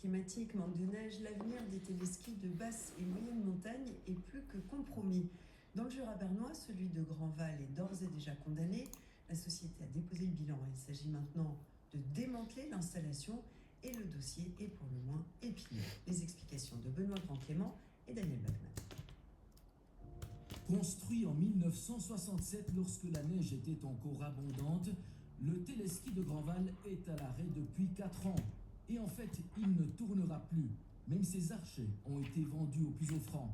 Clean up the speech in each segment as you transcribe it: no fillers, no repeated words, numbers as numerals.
climatique, manque de neige, l'avenir des téléskis de basse et moyenne montagne est plus que compromis. Dans le Jura bernois, celui de Grandval est d'ores et déjà condamné. La société a déposé le bilan. Il s'agit maintenant de démanteler l'installation et le dossier est pour le moins épineux. Les explications de Benoît Grand-Clément et Daniel Bachmann. Construit en 1967 lorsque la neige était encore abondante, le téléski de Grandval est à l'arrêt depuis 4 ans. Et en fait, il ne tournera plus. Même ses archets ont été vendus au plus offrant.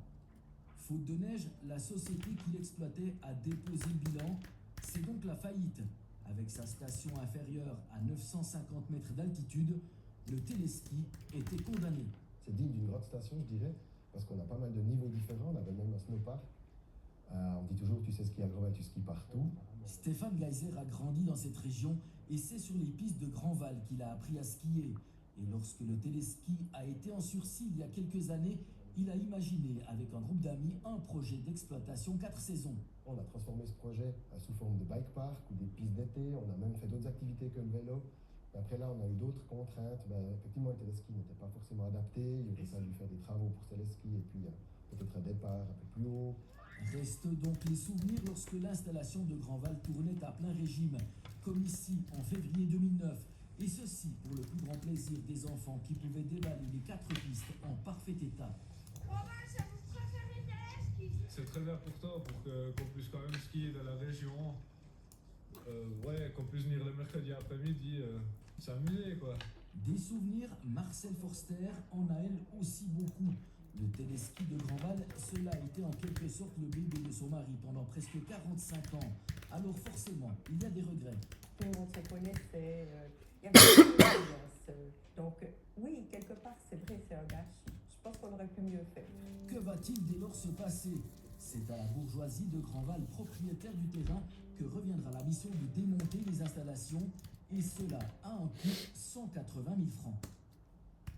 Faute de neige, la société qui l'exploitait a déposé le bilan. C'est donc la faillite. Avec sa station inférieure à 950 mètres d'altitude, le téléski était condamné. C'est digne d'une grande station, je dirais, parce qu'on a pas mal de niveaux différents. On avait même un snowpark. On dit toujours, tu sais skier à Grandval, tu skis partout. Stéphane Geiser a grandi dans cette région et c'est sur les pistes de Grandval qu'il a appris à skier. Et lorsque le téléski a été en sursis il y a quelques années, il a imaginé avec un groupe d'amis un projet d'exploitation 4 saisons. On a transformé ce projet sous forme de bike park ou des pistes d'été. On a même fait d'autres activités que le vélo. Et après là, on a eu d'autres contraintes. Effectivement, le téléski n'était pas forcément adapté. Il aurait fallu faire des travaux pour ce téléski et puis peut-être un départ un peu plus haut. Restent donc les souvenirs lorsque l'installation de Grandval tournait à plein régime, comme ici en février 2009. Et ceci pour le plus grand plaisir des enfants qui pouvaient dévaler les 4 pistes en parfait état. Ça vous préférez des skis? C'est très important pour qu'on puisse quand même skier dans la région. Qu'on puisse venir le mercredi après-midi, s'amuser quoi. Des souvenirs, Marcel Forster en a elle aussi beaucoup. Le téléski de Grandval, cela a été en quelque sorte le bébé de son mari pendant presque 45 ans. Alors forcément, il y a des regrets. Tout le monde se connaissait, il y avait une ambiance. Donc oui, quelque part, c'est vrai, c'est un gâchis. Je pense qu'on aurait pu mieux faire. Que va-t-il dès lors se passer? C'est à la bourgeoisie de Grandval, propriétaire du terrain, que reviendra la mission de démonter les installations, et cela à un coût 180 000 francs.